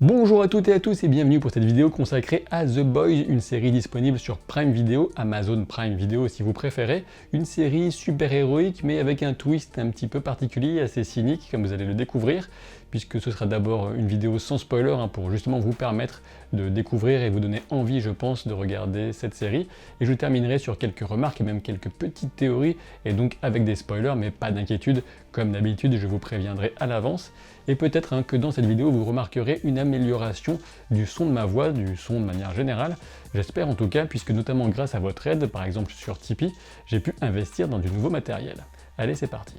Bonjour à toutes et à tous et bienvenue pour cette vidéo consacrée à The Boys, une série disponible sur Prime Video, Amazon Prime Video si vous préférez, une série super héroïque mais avec un twist un petit peu particulier, assez cynique comme vous allez le découvrir, puisque ce sera d'abord une vidéo sans spoiler pour justement vous permettre de découvrir et vous donner envie, je pense, de regarder cette série. Et je terminerai sur quelques remarques et même quelques petites théories, et donc avec des spoilers, mais pas d'inquiétude, comme d'habitude, je vous préviendrai à l'avance. Et peut-être que dans cette vidéo, vous remarquerez une amélioration du son de ma voix, du son de manière générale. J'espère en tout cas, puisque notamment grâce à votre aide, par exemple sur Tipeee, j'ai pu investir dans du nouveau matériel. Allez, c'est parti.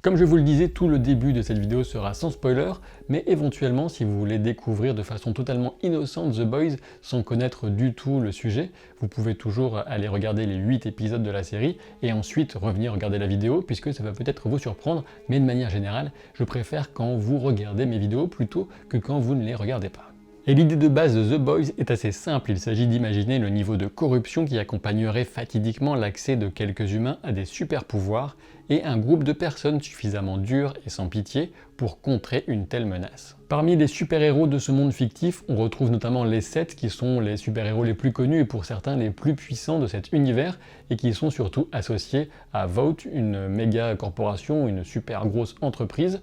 Comme je vous le disais, tout le début de cette vidéo sera sans spoiler, mais éventuellement, si vous voulez découvrir de façon totalement innocente The Boys, sans connaître du tout le sujet, vous pouvez toujours aller regarder les 8 épisodes de la série, et ensuite revenir regarder la vidéo, puisque ça va peut-être vous surprendre, mais de manière générale, je préfère quand vous regardez mes vidéos plutôt que quand vous ne les regardez pas. Et l'idée de base de The Boys est assez simple, il s'agit d'imaginer le niveau de corruption qui accompagnerait fatidiquement l'accès de quelques humains à des super pouvoirs et un groupe de personnes suffisamment dures et sans pitié pour contrer une telle menace. Parmi les super-héros de ce monde fictif, on retrouve notamment les 7 qui sont les super-héros les plus connus et pour certains les plus puissants de cet univers et qui sont surtout associés à Vought, une méga corporation, une super grosse entreprise.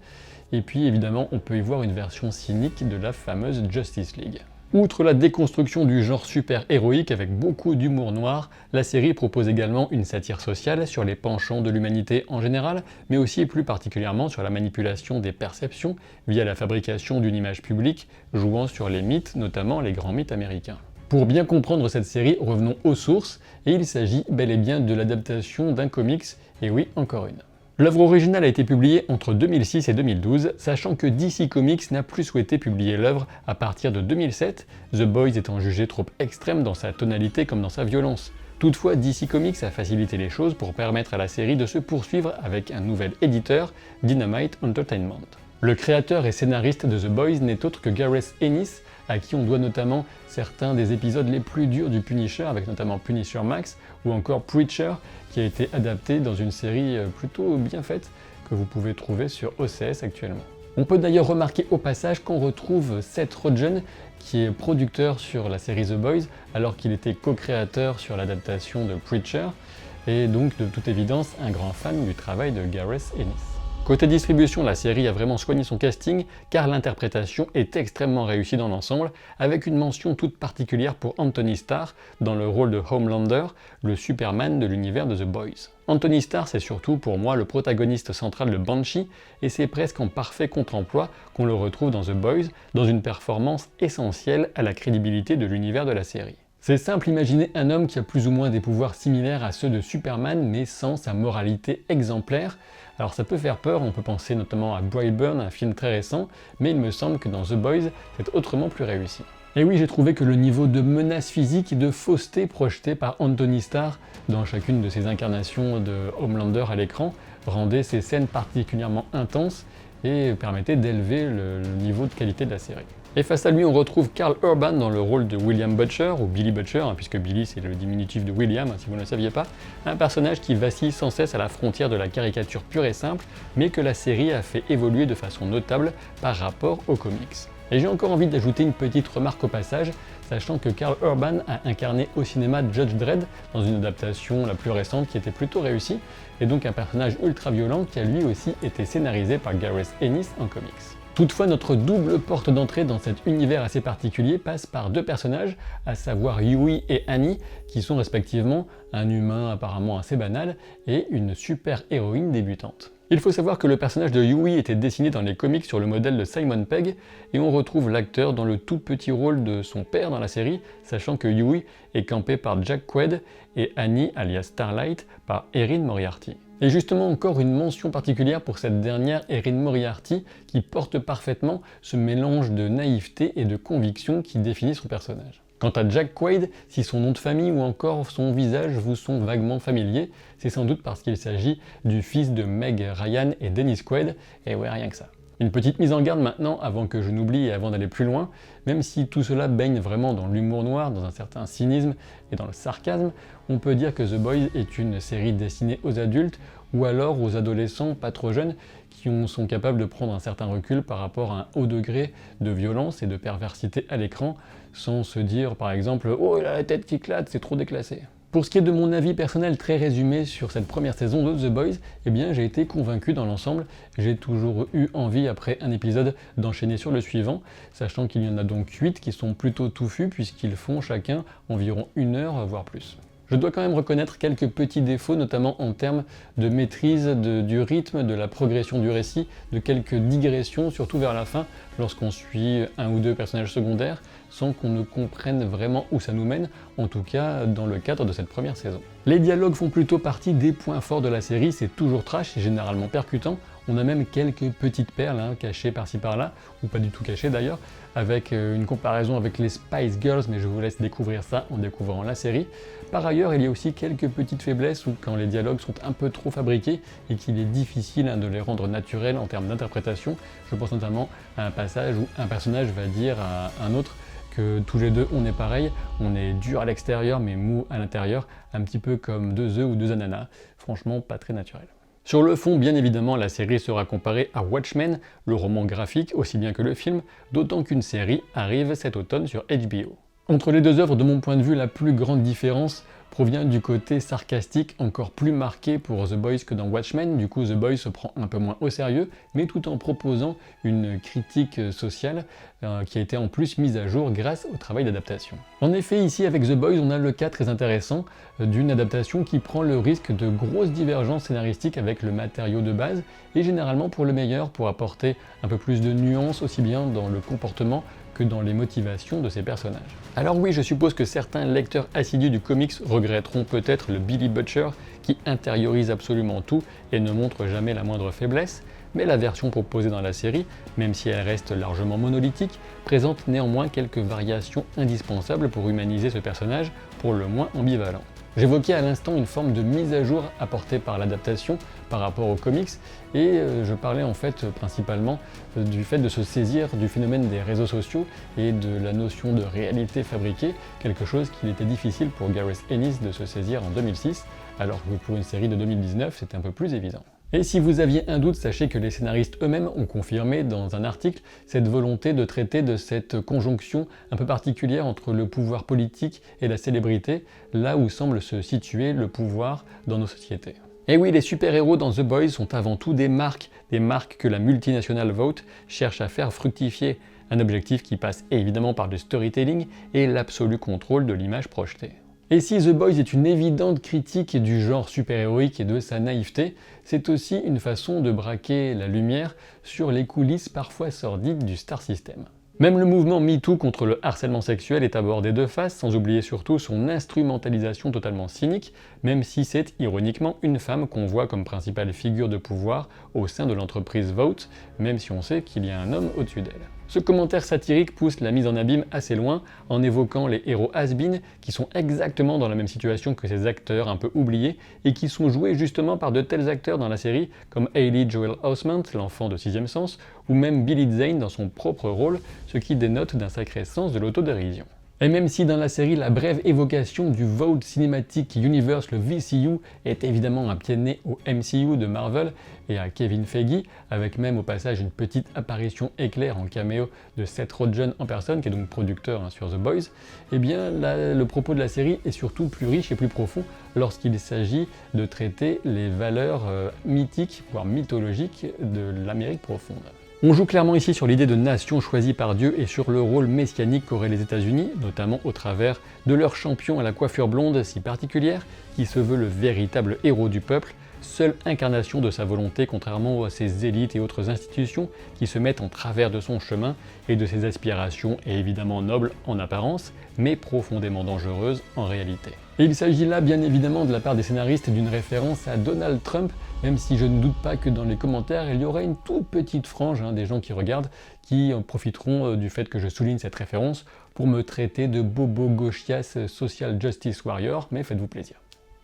Et puis évidemment, on peut y voir une version cynique de la fameuse Justice League. Outre la déconstruction du genre super-héroïque avec beaucoup d'humour noir, la série propose également une satire sociale sur les penchants de l'humanité en général, mais aussi plus particulièrement sur la manipulation des perceptions via la fabrication d'une image publique, jouant sur les mythes, notamment les grands mythes américains. Pour bien comprendre cette série, revenons aux sources, et il s'agit bel et bien de l'adaptation d'un comics, et oui, encore une. L'œuvre originale a été publiée entre 2006 et 2012, sachant que DC Comics n'a plus souhaité publier l'œuvre à partir de 2007, The Boys étant jugé trop extrême dans sa tonalité comme dans sa violence. Toutefois, DC Comics a facilité les choses pour permettre à la série de se poursuivre avec un nouvel éditeur, Dynamite Entertainment. Le créateur et scénariste de The Boys n'est autre que Gareth Ennis, à qui on doit notamment certains des épisodes les plus durs du Punisher, avec notamment Punisher Max, ou encore Preacher, qui a été adapté dans une série plutôt bien faite, que vous pouvez trouver sur OCS actuellement. On peut d'ailleurs remarquer au passage qu'on retrouve Seth Rogen, qui est producteur sur la série The Boys, alors qu'il était co-créateur sur l'adaptation de Preacher, et donc de toute évidence un grand fan du travail de Gareth Ennis. Côté distribution, la série a vraiment soigné son casting car l'interprétation est extrêmement réussie dans l'ensemble, avec une mention toute particulière pour Anthony Starr dans le rôle de Homelander, le Superman de l'univers de The Boys. Anthony Starr, c'est surtout pour moi le protagoniste central de Banshee, et c'est presque en parfait contre-emploi qu'on le retrouve dans The Boys, dans une performance essentielle à la crédibilité de l'univers de la série. C'est simple, imaginez un homme qui a plus ou moins des pouvoirs similaires à ceux de Superman, mais sans sa moralité exemplaire. Alors ça peut faire peur, on peut penser notamment à Brightburn, un film très récent, mais il me semble que dans The Boys, c'est autrement plus réussi. Et oui, j'ai trouvé que le niveau de menace physique et de fausseté projeté par Anthony Starr dans chacune de ses incarnations de Homelander à l'écran rendait ces scènes particulièrement intenses et permettait d'élever le niveau de qualité de la série. Et face à lui, on retrouve Karl Urban dans le rôle de William Butcher, ou Billy Butcher, puisque Billy c'est le diminutif de William, si vous ne le saviez pas, un personnage qui vacille sans cesse à la frontière de la caricature pure et simple, mais que la série a fait évoluer de façon notable par rapport aux comics. Et j'ai encore envie d'ajouter une petite remarque au passage, sachant que Karl Urban a incarné au cinéma Judge Dredd dans une adaptation la plus récente qui était plutôt réussie, et donc un personnage ultra violent qui a lui aussi été scénarisé par Gareth Ennis en comics. Toutefois, notre double porte d'entrée dans cet univers assez particulier passe par deux personnages, à savoir Hughie et Annie, qui sont respectivement un humain apparemment assez banal et une super-héroïne débutante. Il faut savoir que le personnage de Hughie était dessiné dans les comics sur le modèle de Simon Pegg, et on retrouve l'acteur dans le tout petit rôle de son père dans la série, sachant que Hughie est campé par Jack Quaid et Annie, alias Starlight, par Erin Moriarty. Et justement encore une mention particulière pour cette dernière, Erin Moriarty, qui porte parfaitement ce mélange de naïveté et de conviction qui définit son personnage. Quant à Jack Quaid, si son nom de famille ou encore son visage vous sont vaguement familiers, c'est sans doute parce qu'il s'agit du fils de Meg Ryan et Dennis Quaid, et ouais, rien que ça. Une petite mise en garde maintenant, avant que je n'oublie et avant d'aller plus loin, même si tout cela baigne vraiment dans l'humour noir, dans un certain cynisme et dans le sarcasme, on peut dire que The Boys est une série destinée aux adultes ou alors aux adolescents pas trop jeunes qui sont capables de prendre un certain recul par rapport à un haut degré de violence et de perversité à l'écran, sans se dire par exemple « Oh, il a la tête qui éclate, c'est trop déclassé ». Pour ce qui est de mon avis personnel très résumé sur cette première saison de The Boys, eh bien j'ai été convaincu dans l'ensemble, j'ai toujours eu envie après un épisode d'enchaîner sur le suivant, sachant qu'il y en a donc 8 qui sont plutôt touffus puisqu'ils font chacun environ 1 heure voire plus. Je dois quand même reconnaître quelques petits défauts, notamment en termes de maîtrise du rythme, de la progression du récit, de quelques digressions, surtout vers la fin, lorsqu'on suit un ou deux personnages secondaires, sans qu'on ne comprenne vraiment où ça nous mène, en tout cas dans le cadre de cette première saison. Les dialogues font plutôt partie des points forts de la série, c'est toujours trash et généralement percutant. On a même quelques petites perles cachées par-ci par-là, ou pas du tout cachées d'ailleurs, avec une comparaison avec les Spice Girls, mais je vous laisse découvrir ça en découvrant la série. Par ailleurs, il y a aussi quelques petites faiblesses où quand les dialogues sont un peu trop fabriqués et qu'il est difficile de les rendre naturels en termes d'interprétation. Je pense notamment à un passage où un personnage va dire à un autre que tous les deux on est pareil, on est dur à l'extérieur mais mou à l'intérieur, un petit peu comme deux œufs ou deux ananas, franchement pas très naturel. Sur le fond, bien évidemment, la série sera comparée à Watchmen, le roman graphique aussi bien que le film, d'autant qu'une série arrive cet automne sur HBO. Entre les deux œuvres, de mon point de vue, la plus grande différence provient du côté sarcastique encore plus marqué pour The Boys que dans Watchmen. Du coup, The Boys se prend un peu moins au sérieux, mais tout en proposant une critique sociale qui a été en plus mise à jour grâce au travail d'adaptation. En effet, ici avec The Boys, on a le cas très intéressant d'une adaptation qui prend le risque de grosses divergences scénaristiques avec le matériau de base, et généralement pour le meilleur, pour apporter un peu plus de nuances aussi bien dans le comportement que dans les motivations de ces personnages. Alors oui, je suppose que certains lecteurs assidus du comics regretteront peut-être le Billy Butcher qui intériorise absolument tout et ne montre jamais la moindre faiblesse, mais la version proposée dans la série, même si elle reste largement monolithique, présente néanmoins quelques variations indispensables pour humaniser ce personnage, pour le moins ambivalent. J'évoquais à l'instant une forme de mise à jour apportée par l'adaptation par rapport aux comics, et je parlais en fait principalement du fait de se saisir du phénomène des réseaux sociaux et de la notion de réalité fabriquée, quelque chose qu'il était difficile pour Gareth Ennis de se saisir en 2006, alors que pour une série de 2019 c'était un peu plus évident. Et si vous aviez un doute, sachez que les scénaristes eux-mêmes ont confirmé dans un article cette volonté de traiter de cette conjonction un peu particulière entre le pouvoir politique et la célébrité, là où semble se situer le pouvoir dans nos sociétés. Et oui, les super-héros dans The Boys sont avant tout des marques que la multinationale Vought cherche à faire fructifier, un objectif qui passe évidemment par le storytelling et l'absolu contrôle de l'image projetée. Et si The Boys est une évidente critique du genre super-héroïque et de sa naïveté, c'est aussi une façon de braquer la lumière sur les coulisses parfois sordides du Star System. Même le mouvement MeToo contre le harcèlement sexuel est abordé de face, sans oublier surtout son instrumentalisation totalement cynique, même si c'est ironiquement une femme qu'on voit comme principale figure de pouvoir au sein de l'entreprise Vought, même si on sait qu'il y a un homme au-dessus d'elle. Ce commentaire satirique pousse la mise en abîme assez loin en évoquant les héros has-been qui sont exactement dans la même situation que ces acteurs un peu oubliés et qui sont joués justement par de tels acteurs dans la série comme Hayley Joel Osment, l'enfant de sixième sens, ou même Billy Zane dans son propre rôle, ce qui dénote d'un sacré sens de l'autodérision. Et même si dans la série la brève évocation du Vought Cinematic Universe, le VCU, est évidemment un pied de nez au MCU de Marvel et à Kevin Feige, avec même au passage une petite apparition éclair en caméo de Seth Rogen en personne, qui est donc producteur sur The Boys, eh bien le propos de la série est surtout plus riche et plus profond lorsqu'il s'agit de traiter les valeurs mythiques, voire mythologiques de l'Amérique profonde. On joue clairement ici sur l'idée de nation choisie par Dieu et sur le rôle messianique qu'auraient les États-Unis, notamment au travers de leur champion à la coiffure blonde si particulière, qui se veut le véritable héros du peuple, seule incarnation de sa volonté contrairement à ses élites et autres institutions qui se mettent en travers de son chemin et de ses aspirations évidemment nobles en apparence, mais profondément dangereuses en réalité. Et il s'agit là bien évidemment de la part des scénaristes d'une référence à Donald Trump, même si je ne doute pas que dans les commentaires il y aurait une toute petite frange des gens qui regardent qui profiteront du fait que je souligne cette référence pour me traiter de bobo gauchias social justice warrior, mais faites-vous plaisir.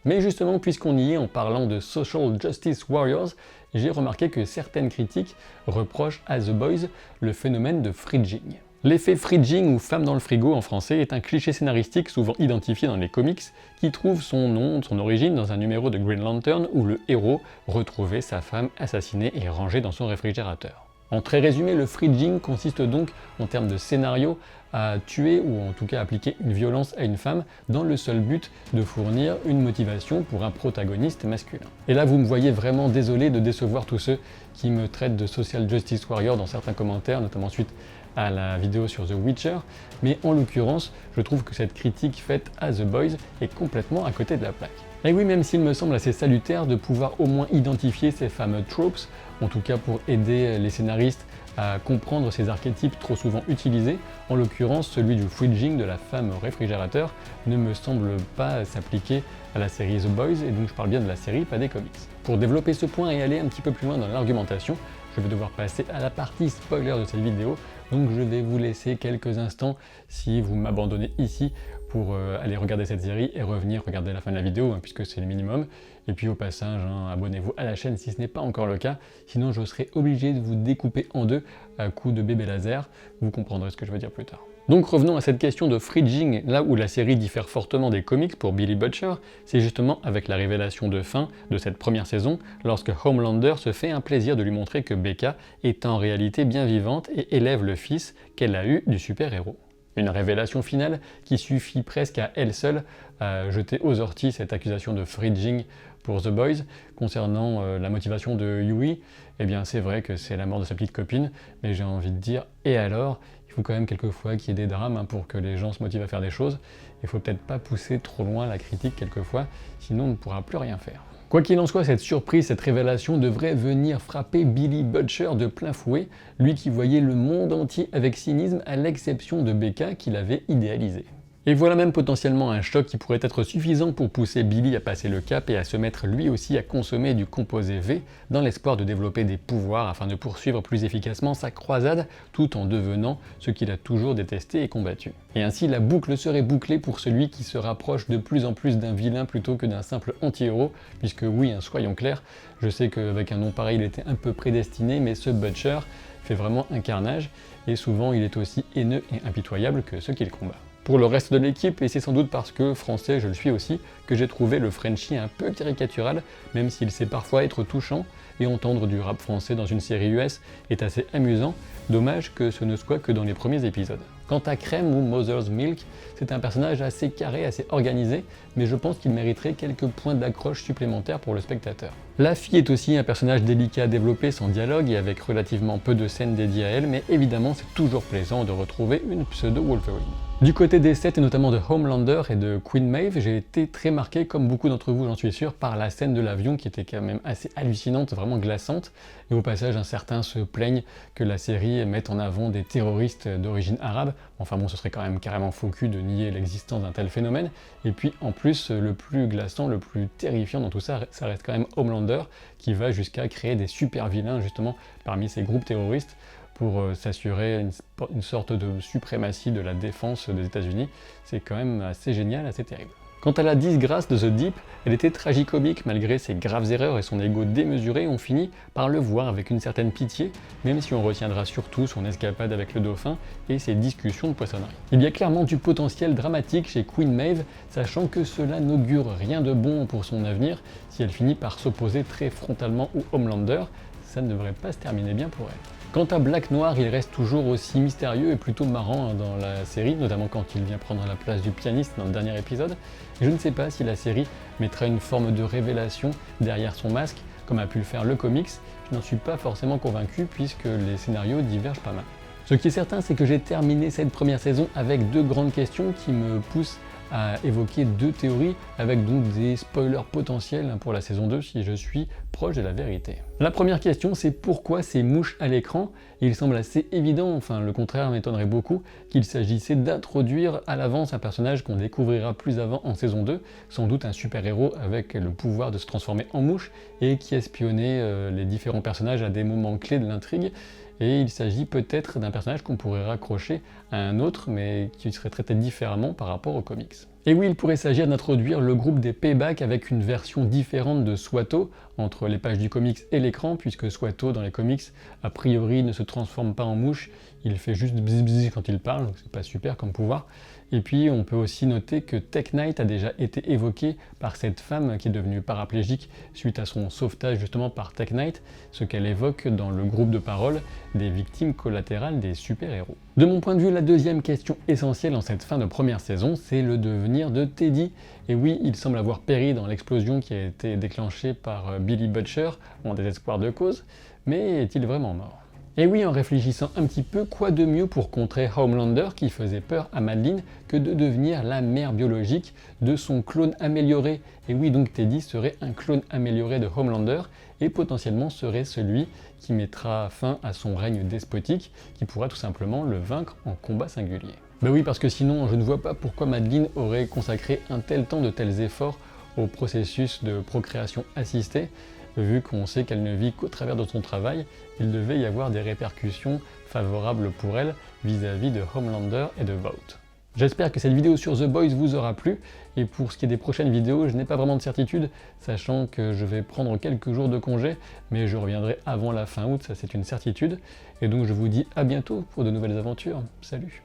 Mais justement, puisqu'on y est en parlant de Social Justice Warriors, j'ai remarqué que certaines critiques reprochent à The Boys le phénomène de fridging. L'effet fridging ou femme dans le frigo en français est un cliché scénaristique souvent identifié dans les comics qui trouve son nom, son origine dans un numéro de Green Lantern où le héros retrouvait sa femme assassinée et rangée dans son réfrigérateur. En très résumé, le fridging consiste donc, en termes de scénario, à tuer ou en tout cas appliquer une violence à une femme dans le seul but de fournir une motivation pour un protagoniste masculin. Et là, vous me voyez vraiment désolé de décevoir tous ceux qui me traitent de Social Justice Warrior dans certains commentaires, notamment suite à la vidéo sur The Witcher, mais en l'occurrence, je trouve que cette critique faite à The Boys est complètement à côté de la plaque. Et oui, même s'il me semble assez salutaire de pouvoir au moins identifier ces fameux tropes, en tout cas pour aider les scénaristes à comprendre ces archétypes trop souvent utilisés, en l'occurrence celui du fridging de la femme au réfrigérateur ne me semble pas s'appliquer à la série The Boys, et donc je parle bien de la série, pas des comics. Pour développer ce point et aller un petit peu plus loin dans l'argumentation, je vais devoir passer à la partie spoiler de cette vidéo, donc je vais vous laisser quelques instants si vous m'abandonnez ici pour aller regarder cette série et revenir regarder la fin de la vidéo, hein, puisque c'est le minimum. Et puis au passage, hein, abonnez-vous à la chaîne si ce n'est pas encore le cas, sinon je serai obligé de vous découper en deux à coups de bébé laser, vous comprendrez ce que je veux dire plus tard. Donc revenons à cette question de fridging, là où la série diffère fortement des comics pour Billy Butcher, c'est justement avec la révélation de fin de cette première saison, lorsque Homelander se fait un plaisir de lui montrer que Becca est en réalité bien vivante et élève le fils qu'elle a eu du super-héros. Une révélation finale qui suffit presque à elle seule à jeter aux orties cette accusation de fridging pour The Boys. Concernant la motivation de Yui, eh bien c'est vrai que c'est la mort de sa petite copine, mais j'ai envie de dire, et alors? Il faut quand même quelquefois qu'il y ait des drames, hein, pour que les gens se motivent à faire des choses. Il faut peut-être pas pousser trop loin la critique quelquefois, sinon on ne pourra plus rien faire. Quoi qu'il en soit, cette surprise, cette révélation devrait venir frapper Billy Butcher de plein fouet, lui qui voyait le monde entier avec cynisme à l'exception de Becca qu'il avait idéalisé. Et voilà même potentiellement un choc qui pourrait être suffisant pour pousser Billy à passer le cap et à se mettre lui aussi à consommer du composé V dans l'espoir de développer des pouvoirs afin de poursuivre plus efficacement sa croisade tout en devenant ce qu'il a toujours détesté et combattu. Et ainsi la boucle serait bouclée pour celui qui se rapproche de plus en plus d'un vilain plutôt que d'un simple anti-héros, puisque oui, hein, soyons clairs, je sais qu'avec un nom pareil il était un peu prédestiné, mais ce Butcher fait vraiment un carnage et souvent il est aussi haineux et impitoyable que ceux qui le combattent. Pour le reste de l'équipe, et c'est sans doute parce que français je le suis aussi, que j'ai trouvé le Frenchie un peu caricatural, même s'il sait parfois être touchant, et entendre du rap français dans une série US est assez amusant, dommage que ce ne soit que dans les premiers épisodes. Quant à Crème ou Mother's Milk, c'est un personnage assez carré, assez organisé, mais je pense qu'il mériterait quelques points d'accroche supplémentaires pour le spectateur. La fille est aussi un personnage délicat à développer sans dialogue et avec relativement peu de scènes dédiées à elle, mais évidemment c'est toujours plaisant de retrouver une pseudo-Wolverine. Du côté des sets et notamment de Homelander et de Queen Maeve, j'ai été très marqué, comme beaucoup d'entre vous j'en suis sûr, par la scène de l'avion qui était quand même assez hallucinante, vraiment glaçante, et au passage certains se plaignent que la série mette en avant des terroristes d'origine arabe. Enfin bon, ce serait quand même carrément faux cul de nier l'existence d'un tel phénomène, et puis en plus le plus glaçant, le plus terrifiant dans tout ça, ça reste quand même Homelander qui va jusqu'à créer des super vilains justement parmi ces groupes terroristes pour s'assurer une sorte de suprématie de la défense des États-Unis. C'est quand même assez génial, assez terrible. Quant à la disgrâce de The Deep, elle était tragicomique malgré ses graves erreurs et son ego démesuré, on finit par le voir avec une certaine pitié, même si on retiendra surtout son escapade avec le dauphin et ses discussions de poissonnerie. Il y a clairement du potentiel dramatique chez Queen Maeve, sachant que cela n'augure rien de bon pour son avenir si elle finit par s'opposer très frontalement au Homelander. Ça ne devrait pas se terminer bien pour elle. Quant à Black Noir, il reste toujours aussi mystérieux et plutôt marrant dans la série, notamment quand il vient prendre la place du pianiste dans le dernier épisode. Et je ne sais pas si la série mettra une forme de révélation derrière son masque, comme a pu le faire le comics. Je n'en suis pas forcément convaincu puisque les scénarios divergent pas mal. Ce qui est certain, c'est que j'ai terminé cette première saison avec deux grandes questions qui me poussent à évoquer deux théories avec donc des spoilers potentiels pour la saison 2 si je suis proche de la vérité. La première question, c'est pourquoi ces mouches à l'écran? Il semble assez évident, enfin le contraire m'étonnerait beaucoup, qu'il s'agissait d'introduire à l'avance un personnage qu'on découvrira plus avant en saison 2, sans doute un super-héros avec le pouvoir de se transformer en mouche et qui espionnait les différents personnages à des moments clés de l'intrigue. Et il s'agit peut-être d'un personnage qu'on pourrait raccrocher à un autre, mais qui serait traité différemment par rapport aux comics. Et oui, il pourrait s'agir d'introduire le groupe des Payback avec une version différente de Swato entre les pages du comics et l'écran, puisque Swato dans les comics, a priori, ne se transforme pas en mouche, il fait juste bzz bzz quand il parle, donc c'est pas super comme pouvoir. Et puis on peut aussi noter que Tech Knight a déjà été évoqué par cette femme qui est devenue paraplégique suite à son sauvetage justement par Tech Knight, ce qu'elle évoque dans le groupe de parole des victimes collatérales des super-héros. De mon point de vue, la deuxième question essentielle en cette fin de première saison, c'est le devenir de Teddy. Et oui, il semble avoir péri dans l'explosion qui a été déclenchée par Billy Butcher en désespoir de cause, mais est-il vraiment mort? Et oui, en réfléchissant un petit peu, quoi de mieux pour contrer Homelander qui faisait peur à Madelyne que de devenir la mère biologique de son clone amélioré. Et oui, donc Teddy serait un clone amélioré de Homelander et potentiellement serait celui qui mettra fin à son règne despotique, qui pourra tout simplement le vaincre en combat singulier. Ben oui, parce que sinon, je ne vois pas pourquoi Madelyne aurait consacré un tel temps, de tels efforts au processus de procréation assistée. Vu qu'on sait qu'elle ne vit qu'au travers de son travail, il devait y avoir des répercussions favorables pour elle vis-à-vis de Homelander et de Vought. J'espère que cette vidéo sur The Boys vous aura plu, et pour ce qui est des prochaines vidéos, je n'ai pas vraiment de certitude, sachant que je vais prendre quelques jours de congé, mais je reviendrai avant la fin août, ça c'est une certitude, et donc je vous dis à bientôt pour de nouvelles aventures. Salut!